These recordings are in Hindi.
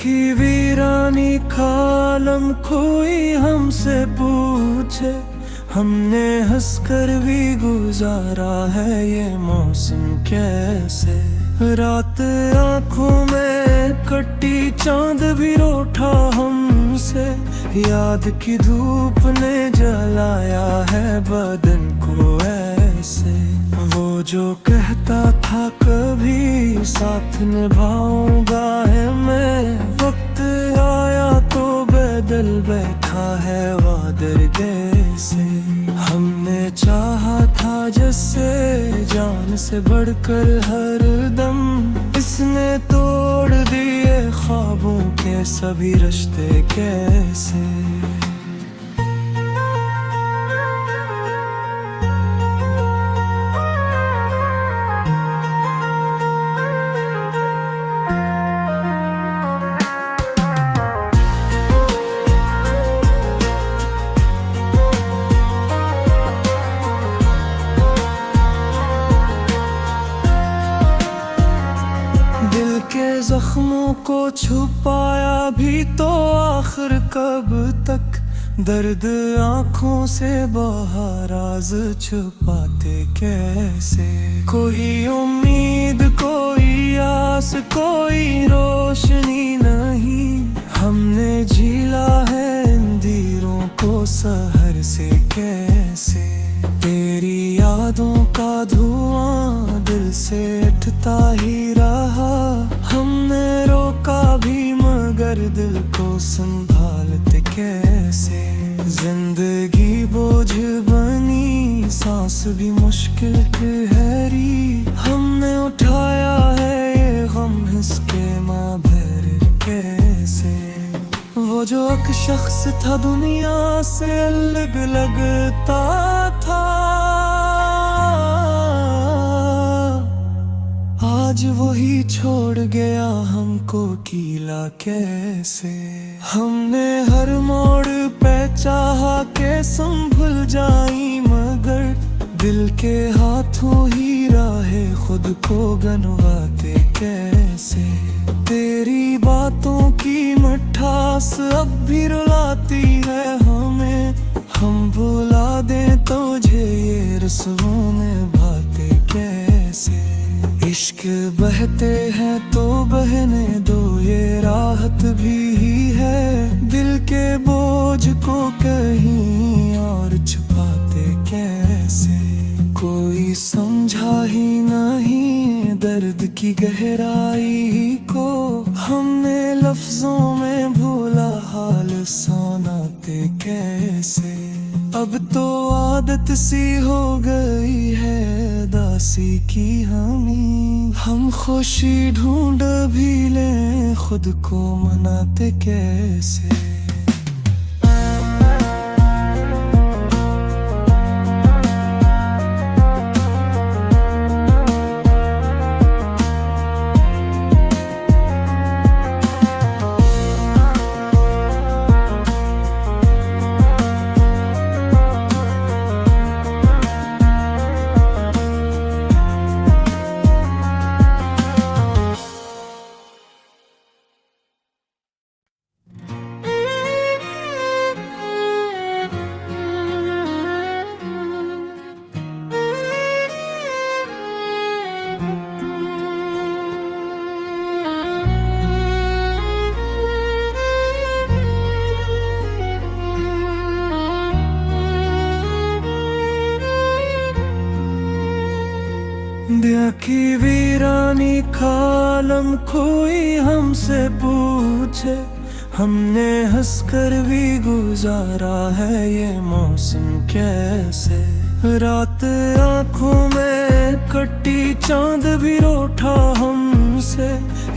की वीरानी कालम कोई हमसे पूछे, हमने हंसकर भी गुजारा है ये मौसम कैसे। रात आंखों में कटी चांद भी रूठा हमसे, याद की धूप ने जलाया है बदन को ऐसे। वो जो कहता था कभी साथ निभाऊंगा है मैं, वक्त आया तो बदल बैठा है वादर जैसे। हमने चाहा था जैसे जान से बढ़कर हर दम, इसने तोड़ दिए ख्वाबों के सभी रिश्ते कैसे। दिल के जख्मों को छुपाया भी तो आखिर कब तक, दर्द आँखों से बहा राज छुपाते कैसे। कोई उम्मीद कोई आस कोई रोशनी नहीं, हमने झीला है अंधेरों को सहर से कैसे। तेरी यादों का धुआं दिल से उठता ही रहा, हमने रोका भी मगर दिल को संभालते कैसे। जिंदगी बोझ बनी सांस भी मुश्किल गहरी, हमने उठाया है ये गम हिसके माँ भर कैसे। वो जो एक शख्स था दुनिया से अलग लगता था, आज वही छोड़ गया हमको अकेला कैसे। हमने हर मोड़ पे चाहा के संभल जाई, मगर दिल के हाथों ही राहे खुद को गनवाते कैसे। तेरी बातों की मिठास अब भी रुलाती है हमें, हम भुला दें तुझे ये रस्मों में बातें कैसे। इश्क बहते हैं तो बहने दो ये राहत भी है, दिल के बोझ को कहीं और छुपाते कैसे। कोई समझा ही नहीं दर्द की गहराई को, हमने लफ्जों में भूला हाल सुनाते कैसे। अब तो आदत सी हो गई है दासी की हमें, हम खुशी ढूंढ भी लें खुद को मनाते कैसे। दिया की वीरानी कालम कोई हमसे पूछे, हमने हंसकर भी गुजारा है ये मौसम कैसे। रात आंखों में कटी चांद भी रूठा हमसे,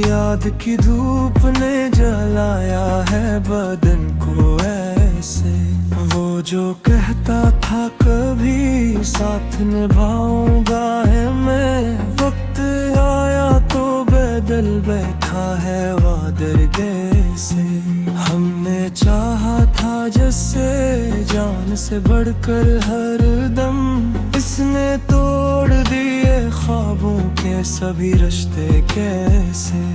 याद की धूप ने जलाया है बदन को ऐसे। वो जो कहता था कभी साथ निभाऊंगा है मैं, वक्त आया तो बदल बैठा है वादर जैसे। हमने चाहा था जैसे जान से बढ़कर हर दम, इसने तोड़ दिए ख्वाबों के सभी रिश्ते कैसे।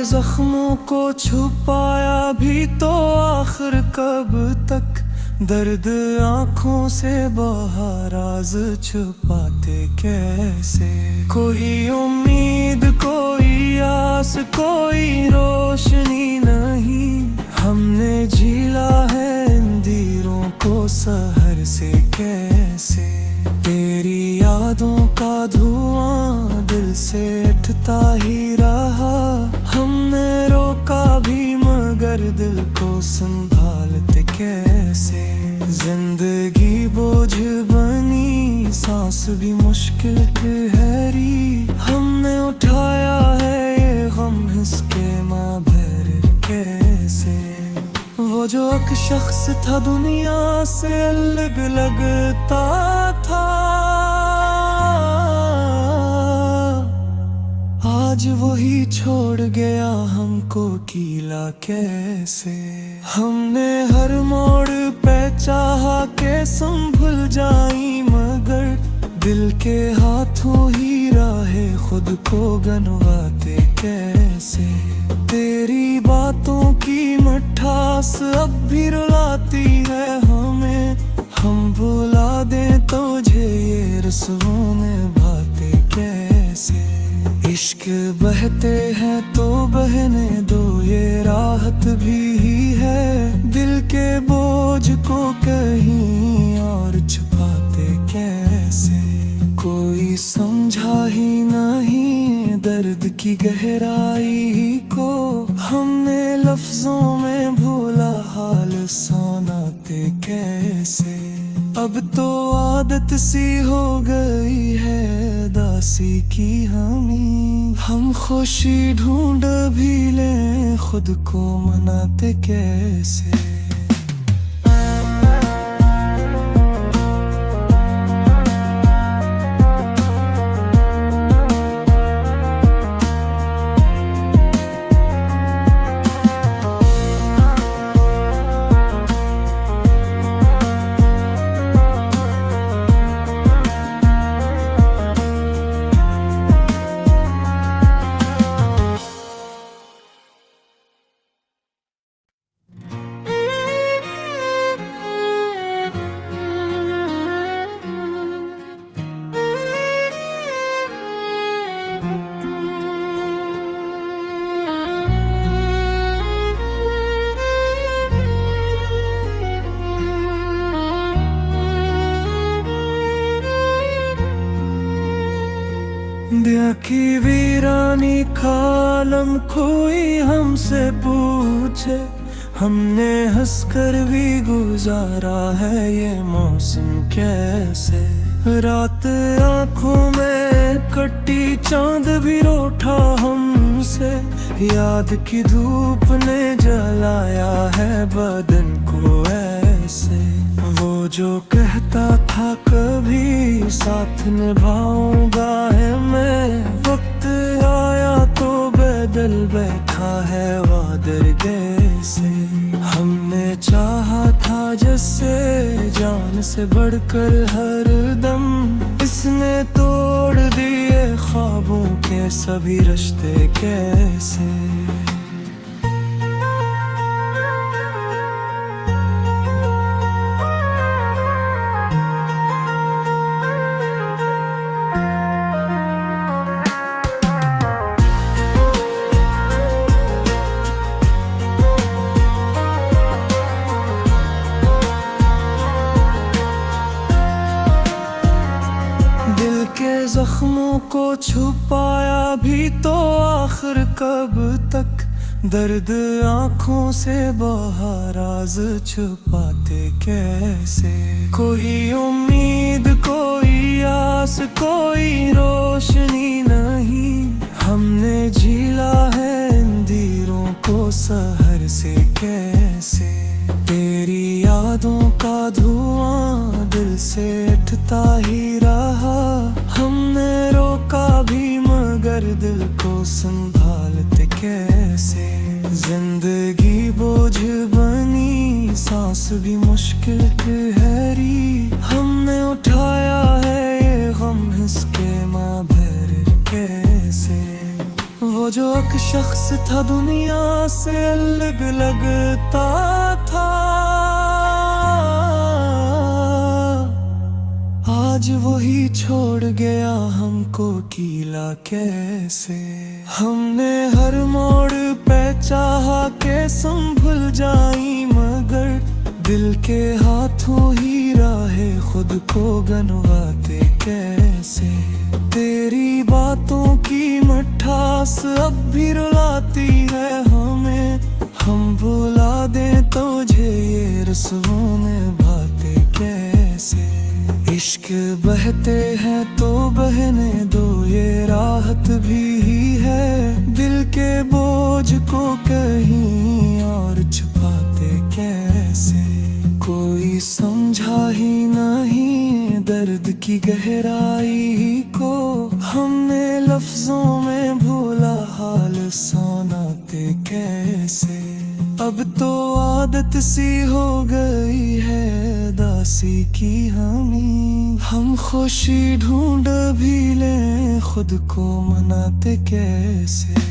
जख्मों को छुपाया भी तो आखिर कब तक, दर्द आँखों से बहा राज छुपाते कैसे। कोई उम्मीद कोई आस कोई रोशनी नहीं, हमने झीला है अंधेरों को सहर से कैसे। तेरी यादों का धुआं दिल से उठता ही रहा, हमने रोका भी मगर दिल को संभालते कैसे। जिंदगी बोझ बनी सांस भी मुश्किल ठहरी, हमने उठाया है ये गम हिसके माँ भर कैसे। वो जो एक शख्स था दुनिया से अलग लगता था, आज वही छोड़ गया हमको अकेला कैसे। हमने हर मोड़ पे चाहा के संभल जाई, मगर दिल के हाथों ही राहे खुद को गनवाते कैसे। तेरी बातों की मिठास अब भी रुलाती है हमें, हम भुला दें तुझे ये रस्मों में बातें कैसे। इश्क बहते हैं तो बहने दो ये राहत भी है, दिल के बोझ को कहीं और छुपाते कैसे। कोई समझा ही नहीं दर्द की गहराई को, हमने लफ्जों में भूला हाल सुनाते कैसे। अब तो आदत सी हो गई है दासी की हमें, हम खुशी ढूंढ भी लें खुद को मनाते कैसे। दिया की वीरानी खालम कोई हमसे पूछे, हमने हंसकर भी गुजारा है ये मौसम कैसे। रात आँखों में कटी चांद भी रूठा हमसे, याद की धूप ने जलाया है बदन को ऐसे। वो जो कहता था कभी साथ निभाऊंगा है मैं, वक्त आया तो बदल बैठा है वादर जैसे। हमने चाहा था जैसे जान से बढ़कर हर दम, इसने तोड़ दिए ख्वाबों के सभी रिश्ते कैसे। जख्मों को छुपाया भी तो आखिर कब तक, दर्द आँखों से बहा राज छुपाते कैसे। कोई उम्मीद कोई आस कोई रोशनी नहीं, हमने झीला है अंधेरों को सहर से कैसे। तेरी यादों का धुआं दिल से उठता ही रहा, हमने रोका भी मगर दिल को संभालते कैसे। जिंदगी बोझ बनी सांस भी मुश्किल ठहरी, हमने उठाया है ये गम हिसके माँ भर कैसे। वो जो एक शख्स था दुनिया से अलग लगता था, आज वही छोड़ गया हमको कीला कैसे। हमने हर मोड़ पे चाहा के संभल जाई, मगर दिल के हाथों ही राहे खुद को गनवाते कैसे। तेरी बातों की मिठास अब भी रुलाती है हमें, हम भुला दें तुझे ये रस्मों में बातें कैसे। इश्क बहते हैं तो बहने दो, ये राहत भी है। दिल के बोझ को कहीं और छुपाते कैसे। कोई समझा ही नहीं दर्द की गहराई को, हमने लफ्जों में भूला हाल सुनाते कैसे। अब तो आदत सी हो गई है दासी की हमें, हम खुशी ढूंढ भी लें खुद को मनाते कैसे।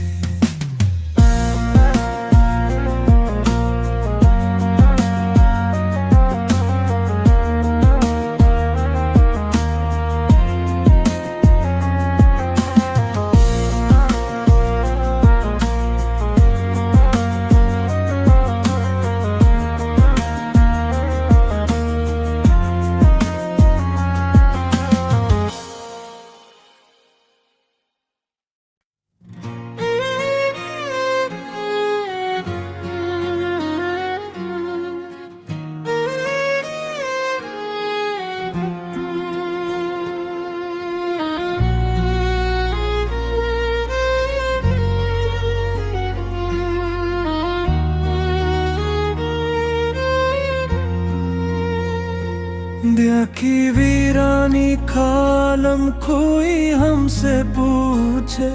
दिया की वीरानी खालम कोई हमसे पूछे,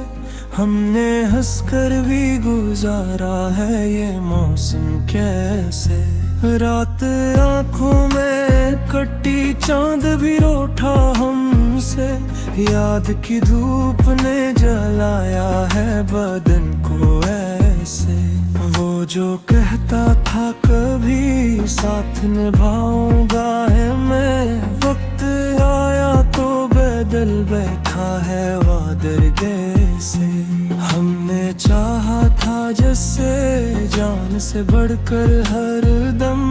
हमने हंसकर भी गुजारा है ये मौसम कैसे। रात आंखों में कटी चांद भी रूठा हमसे, याद की धूप ने जलाया है बदन को ऐसे। वो जो कहता था कभी साथ निभाऊंगा है मैं, वक्त आया तो बदल बैठा है वादर जैसे। हमने चाहा था जैसे जान से बढ़कर हर दम,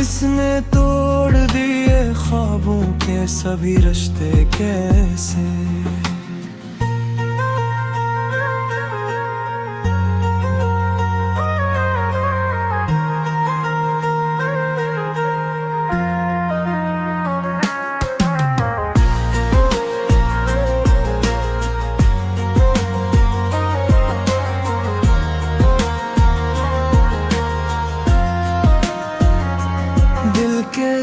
इसने तोड़ दिए ख्वाबों के सभी रिश्ते कैसे।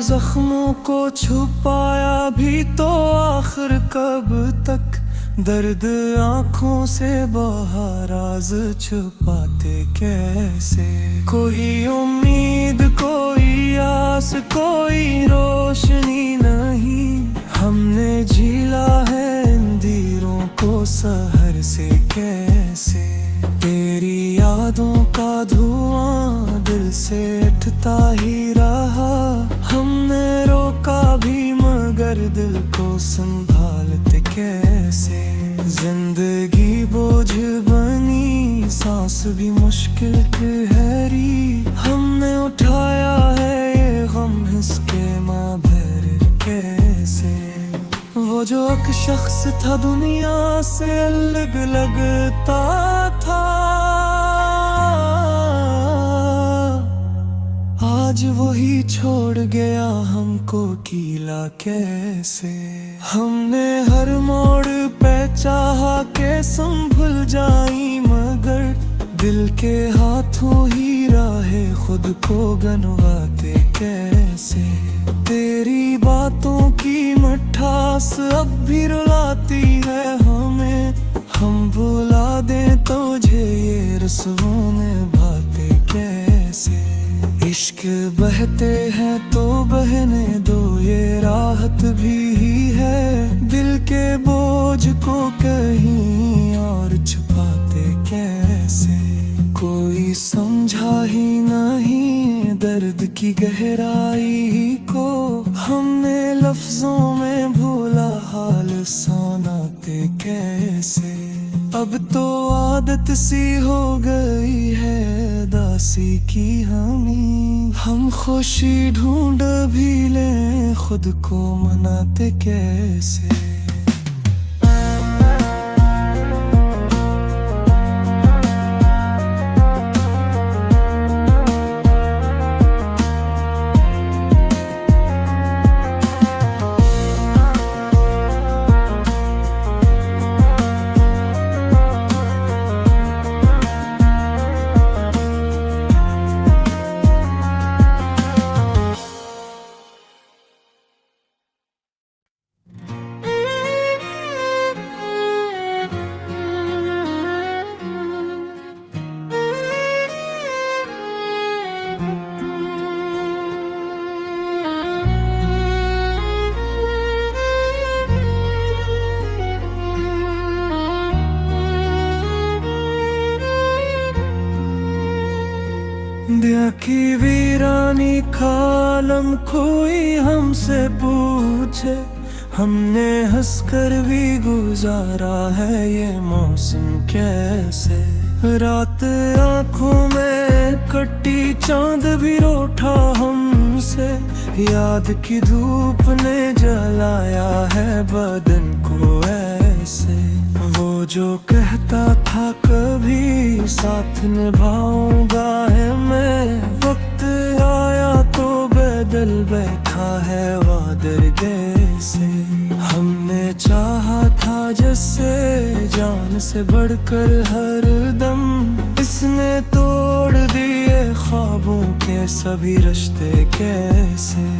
जख्मों को छुपाया भी तो आखिर कब तक, दर्द आँखों से बहा राज छुपाते कैसे। कोई उम्मीद कोई आस कोई रोशनी नहीं, हमने झीला है अंधेरों को सहर से कैसे। तेरी यादों का धुआं दिल से उठता ही रहा, हमने रोका भी मगर दिल को संभालते कैसे। जिंदगी बोझ बनी सांस भी मुश्किल गहरी, हमने उठाया है ये गम हिसके माँ भर कैसे। वो जो एक शख्स था दुनिया से अलग लगता था, आज वही छोड़ गया हमको कीला कैसे। हमने हर मोड़ पे चाहा के संभल जाई, मगर दिल के हाथों ही राहे खुद को गनवाते कैसे। तेरी बातों की मिठास अब भी रुलाती है हमें, हम भुला दें तुझे ये रस्मों में बातें कैसे। इश्क बहते हैं तो बहने दो, ये राहत भी है। दिल के बोझ को कहीं और छुपाते समझा ही नहीं दर्द की गहराई को। हमने लफ्जों में भूला हाल सुनाते कैसे। अब तो आदत सी हो गई है दासी की हमें। हम खुशी ढूंढ भी लें खुद को मनाते कैसे। दिया की वीरानी कालम कोई हमसे पूछे। हमने हंसकर भी गुजारा है ये मौसम कैसे। रात आंखों में कटी चांद भी रूठा हमसे। याद की धूप ने जलाया है बदन को ऐसे। वो जो कहता था कभी साथ निभाऊंगा है मैं। वक्त आया तो बदल बैठा है वादर जैसे। हमने चाहा था जैसे जान से बढ़कर हर दम। इसने तोड़ दिए ख्वाबों के सभी रिश्ते कैसे।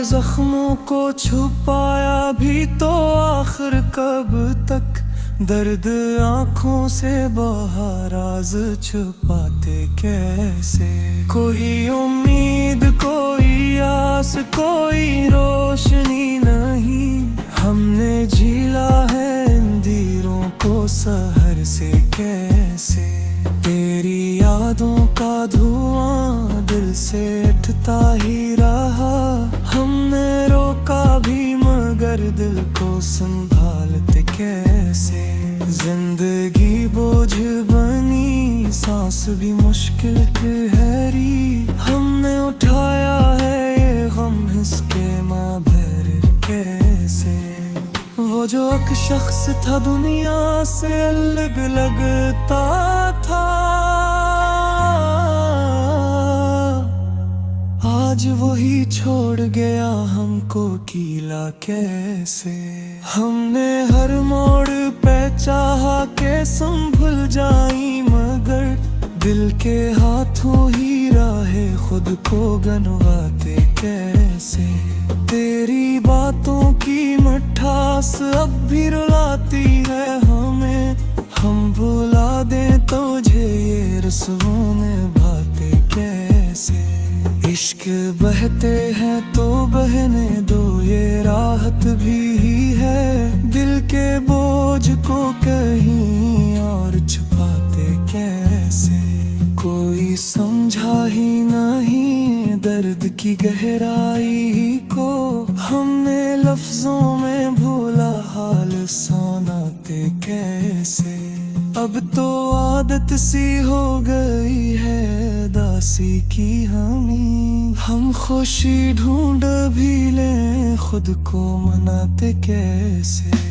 जख्मों को छुपाया भी तो आखिर कब तक। दर्द आँखों से बहा राज छुपाते कैसे। कोई उम्मीद कोई आस कोई रोशनी नहीं। हमने झीला है अंधेरों को सहर से कैसे। तेरी यादों का धुआं दिल से उठता ही रहा। हमने रोका भी मगर दिल को संभालते कैसे। जिंदगी बोझ बनी सांस भी मुश्किल गहरी। हमने उठाया है ये गम इसके माँ भर कैसे। वो जो एक शख्स था दुनिया से अलग लगता था। आज वही छोड़ गया हमको कीला कैसे। हमने हर मोड़ पे चाहा के संभल जाई मगर दिल के हाथों ही राहे खुद को गनवाते कैसे। तेरी बातों की मिठास अब भी रुलाती है हमें। हम भुला दें तुझे ये रस्मों में बातें कैसे। इश्क बहते हैं तो बहने दो ये राहत भी है। दिल के बोझ को कहीं और छुपाते कैसे। कोई समझा ही नहीं दर्द की गहराई को। हमने लफ्जों में भूला हाल सुनाते कैसे। अब तो आदत सी हो गई है दासी की हमें। हम खुशी ढूंढ भी लें खुद को मनाते कैसे।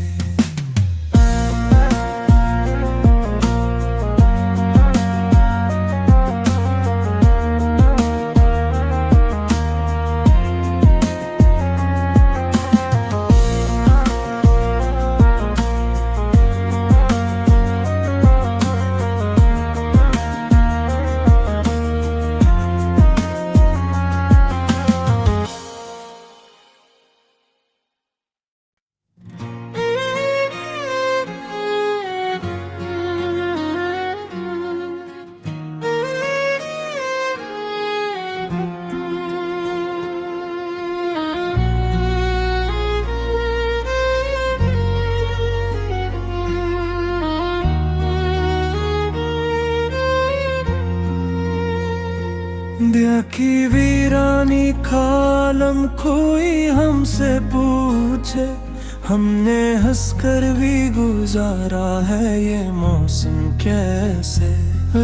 दिया की वीरानी खालम कोई हमसे पूछे, हमने हंसकर भी गुजारा है ये मौसम कैसे।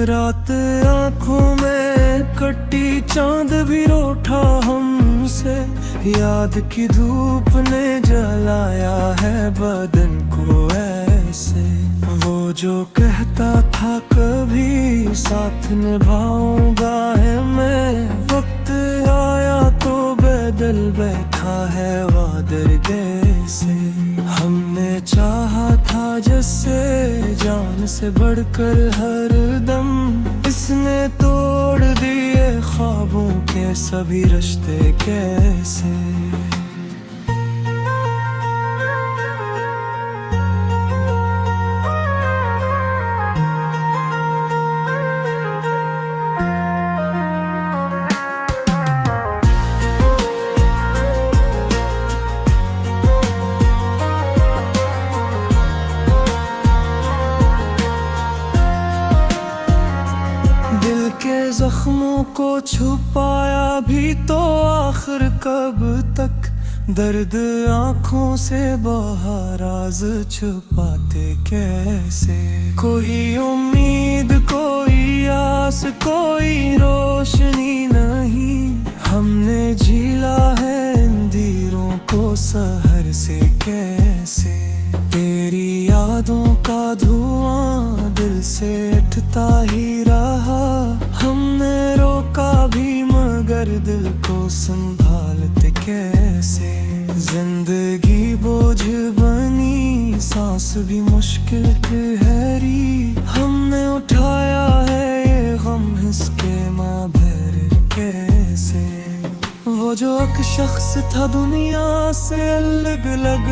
रात आंखों में कटी चांद भी रूठा हमसे, याद की धूप ने जलाया है बदन को ऐसे। वो जो कहता था कभी साथ निभाऊंगा है मैं, वक्त आया तो बदल बैठा है वादर जैसे। हमने चाहा था जैसे जान से बढ़कर हर दम, इसने तोड़ दिए ख्वाबों के सभी रिश्ते कैसे। दिल के जख्मों को छुपाया भी तो आखिर कब तक, दर्द आँखों से बहा राज छुपाते कैसे। कोई उम्मीद कोई आस कोई रोशनी नहीं, हमने झीला है अंधेरों को सहर से कैसे। तेरी यादों का धुआं दिल से उठता ही रहा, हमने रोका भी मगर दिल को संभालते कैसे। जिंदगी बोझ बनी सांस भी मुश्किल ठहरी, हमने उठाया है ये गम इसके माँ भर कैसे। वो जो एक शख्स था दुनिया से अलग अलग